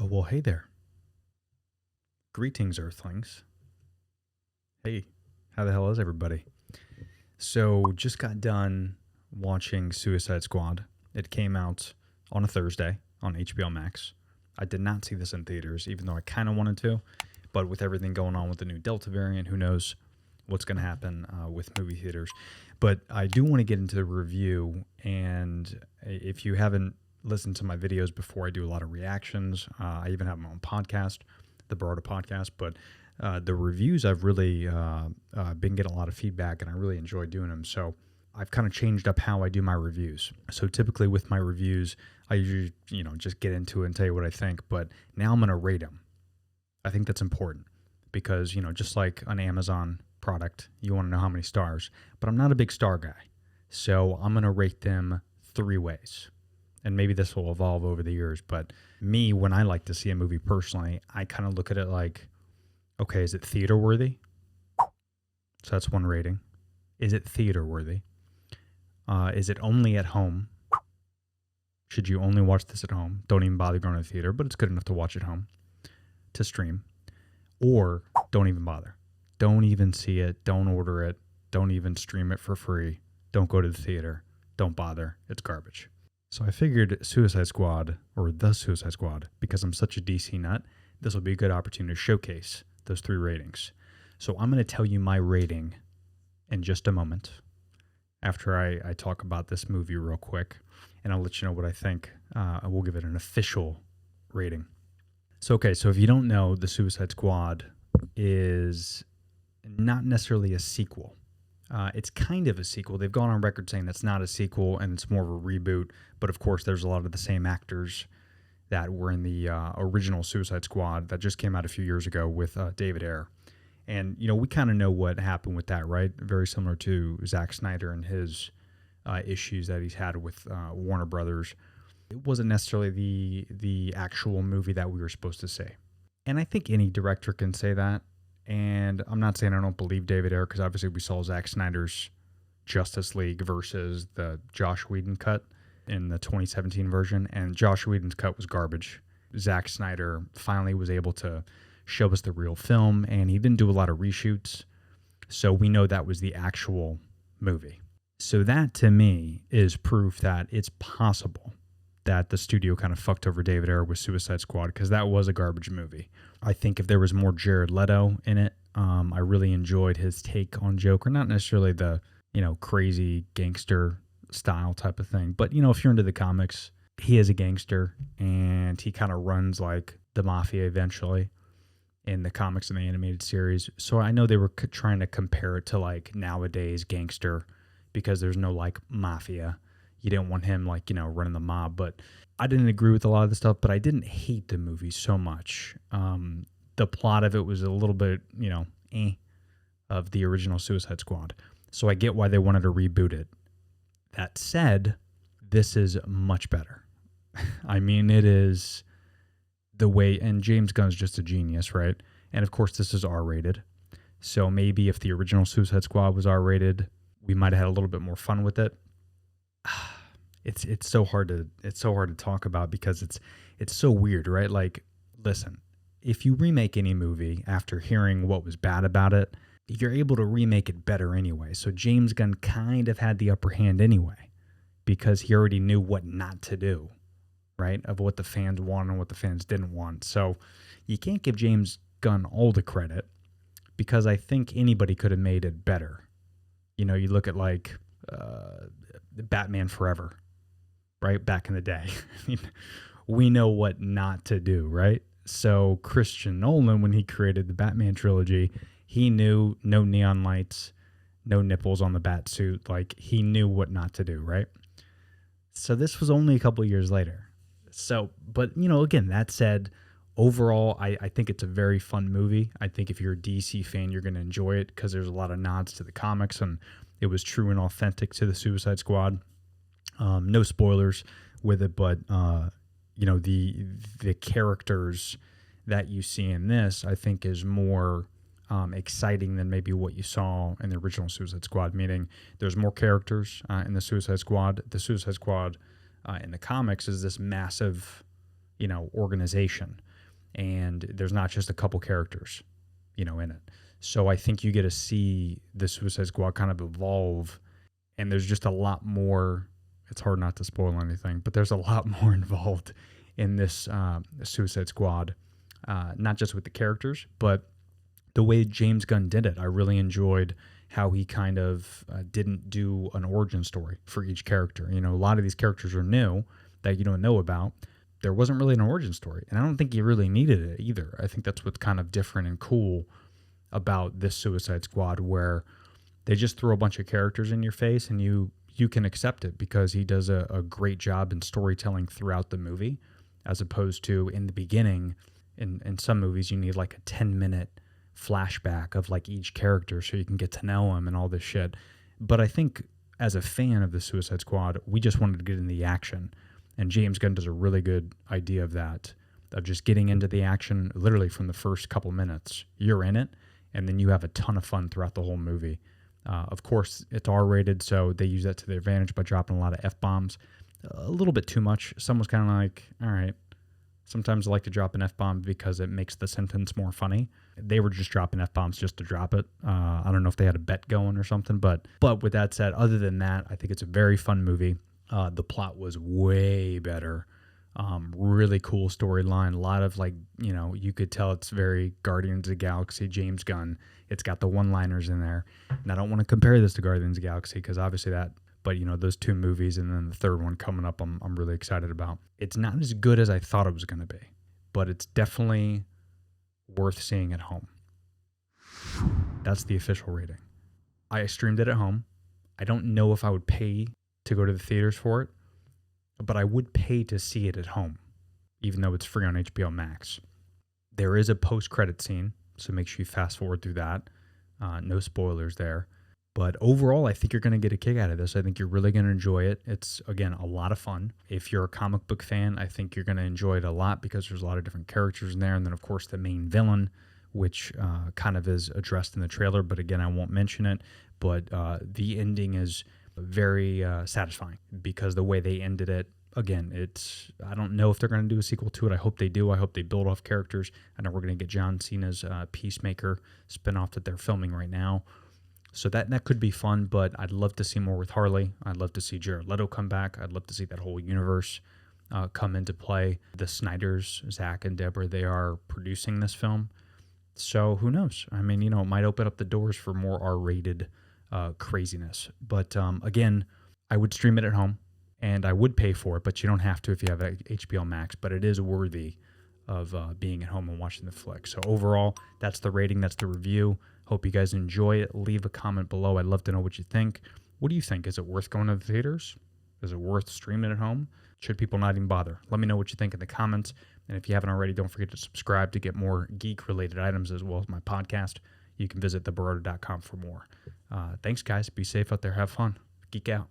Oh, well, hey there. Greetings, Earthlings. Hey, how the hell is everybody? So, just got done watching Suicide Squad. It came out on a Thursday on HBO Max. I did not see this in theaters, even though I kind of wanted to. But with everything going on with the new Delta variant, who knows what's going to happen with movie theaters. But I do want to get into the review. And if you haven't listened to my videos before, I do a lot of reactions. I even have my own podcast, the Barada Podcast. But the reviews, I've really been getting a lot of feedback, and I really enjoy doing them. So I've kind of changed up how I do my reviews. So typically with my reviews, I usually, just get into it and tell you what I think. But now I'm going to rate them. I think that's important because, just like an Amazon product, you want to know how many stars. But I'm not a big star guy. So I'm going to rate them 3 ways. And maybe this will evolve over the years. But me, when I like to see a movie personally, I kind of look at it like, okay, is it theater worthy? So that's one rating. Is it theater worthy? Is it only at home? Should you only watch this at home? Don't even bother going to the theater, but it's good enough to watch at home, to stream. Or don't even bother. Don't even see it. Don't order it. Don't even stream it for free. Don't go to the theater. Don't bother. It's garbage. So I figured Suicide Squad, or The Suicide Squad, because I'm such a DC nut, this will be a good opportunity to showcase those 3 ratings. So I'm going to tell you my rating in just a moment after I talk about this movie real quick, and I'll let you know what I think. I will give it an official rating. So if you don't know, The Suicide Squad is not necessarily a sequel. It's kind of a sequel. They've gone on record saying that's not a sequel and it's more of a reboot. But of course, there's a lot of the same actors that were in the original Suicide Squad that just came out a few years ago with David Ayer. And, we kind of know what happened with that, right? Very similar to Zack Snyder and his issues that he's had with Warner Brothers. It wasn't necessarily the actual movie that we were supposed to see. And I think any director can say that. And I'm not saying I don't believe David Ayer, because obviously we saw Zack Snyder's Justice League versus the Josh Whedon cut in the 2017 version, and Josh Whedon's cut was garbage. Zack Snyder finally was able to show us the real film, and he didn't do a lot of reshoots, so we know that was the actual movie. So that, to me, is proof that it's possible that the studio kind of fucked over David Ayer with Suicide Squad, because that was a garbage movie. I think if there was more Jared Leto in it, I really enjoyed his take on Joker. Not necessarily the, crazy gangster style type of thing. But, if you're into the comics, he is a gangster, and he kind of runs like the mafia eventually in the comics and the animated series. So I know they were trying to compare it to like nowadays gangster, because there's no like mafia. You didn't want him like, running the mob. But I didn't agree with a lot of the stuff, but I didn't hate the movie so much. The plot of it was a little bit, of the original Suicide Squad. So I get why they wanted to reboot it. That said, this is much better. I mean, it is the way, and James Gunn's just a genius, right? And of course, this is R-rated. So maybe if the original Suicide Squad was R-rated, we might have had a little bit more fun with it. It's so hard to talk about, because it's so weird, right? Like, listen, if you remake any movie after hearing what was bad about it, you're able to remake it better anyway. So James Gunn kind of had the upper hand anyway, because he already knew what not to do, right? Of what the fans wanted and what the fans didn't want. So you can't give James Gunn all the credit, because I think anybody could have made it better. You look at like Batman Forever, right? Back in the day. I mean, we know what not to do, right? So Christian Nolan, when he created the Batman trilogy, he knew no neon lights, no nipples on the bat suit. Like, he knew what not to do, right? So this was only a couple years later. So, but, again, that said, overall, I think it's a very fun movie. I think if you're a DC fan, you're going to enjoy it, because there's a lot of nods to the comics, and it was true and authentic to the Suicide Squad. No spoilers with it, but the characters that you see in this, I think, is more exciting than maybe what you saw in the original Suicide Squad. Meaning, there's more characters in the Suicide Squad. The Suicide Squad in the comics is this massive organization. And there's not just a couple characters, in it. So I think you get to see the Suicide Squad kind of evolve, and there's just a lot more. It's hard not to spoil anything, but there's a lot more involved in this Suicide Squad, not just with the characters, but the way James Gunn did it. I really enjoyed how he kind of didn't do an origin story for each character. A lot of these characters are new that you don't know about. There wasn't really an origin story, and I don't think you really needed it either. I think that's what's kind of different and cool about this Suicide Squad, where they just throw a bunch of characters in your face and you can accept it because he does a great job in storytelling throughout the movie, as opposed to in the beginning. In some movies, you need like a 10-minute flashback of like each character so you can get to know them and all this shit. But I think as a fan of the Suicide Squad, we just wanted to get in the action. And James Gunn does a really good idea of that, of just getting into the action literally from the first couple minutes. You're in it, and then you have a ton of fun throughout the whole movie. Of course, it's R-rated, so they use that to their advantage by dropping a lot of F-bombs. A little bit too much. Some was kind of like, all right. Sometimes I like to drop an F-bomb because it makes the sentence more funny. They were just dropping F-bombs just to drop it. I don't know if they had a bet going or something, but with that said, other than that, I think it's a very fun movie. The plot was way better. Really cool storyline. A lot of you could tell it's very Guardians of the Galaxy, James Gunn. It's got the one-liners in there. And I don't want to compare this to Guardians of the Galaxy because obviously that, but those two movies and then the third one coming up, I'm really excited about. It's not as good as I thought it was going to be, but it's definitely worth seeing at home. That's the official rating. I streamed it at home. I don't know if I would pay to go to the theaters for it, but I would pay to see it at home, even though it's free on HBO Max. There is a post-credit scene, so make sure you fast forward through that. No spoilers there. But overall, I think you're going to get a kick out of this. I think you're really going to enjoy it. It's, again, a lot of fun. If you're a comic book fan, I think you're going to enjoy it a lot because there's a lot of different characters in there. And then, of course, the main villain, which kind of is addressed in the trailer. But again, I won't mention it. But the ending is very satisfying because the way they ended it, again, I don't know if they're going to do a sequel to it. I hope they do. I hope they build off characters. I know we're going to get John Cena's Peacemaker spinoff that they're filming right now. So that could be fun, but I'd love to see more with Harley. I'd love to see Jared Leto come back. I'd love to see that whole universe come into play. The Snyders, Zach and Deborah, they are producing this film. So who knows? I mean, it might open up the doors for more R-rated craziness. But again, I would stream it at home, and I would pay for it, but you don't have to if you have HBO Max. But it is worthy of being at home and watching the flick. So overall, that's the rating. That's the review. Hope you guys enjoy it. Leave a comment below. I'd love to know what you think. What do you think? Is it worth going to the theaters? Is it worth streaming at home? Should people not even bother? Let me know what you think in the comments. And if you haven't already, don't forget to subscribe to get more geek-related items as well as my podcast. You can visit thebaroda.com for more. Thanks, guys. Be safe out there. Have fun. Geek out.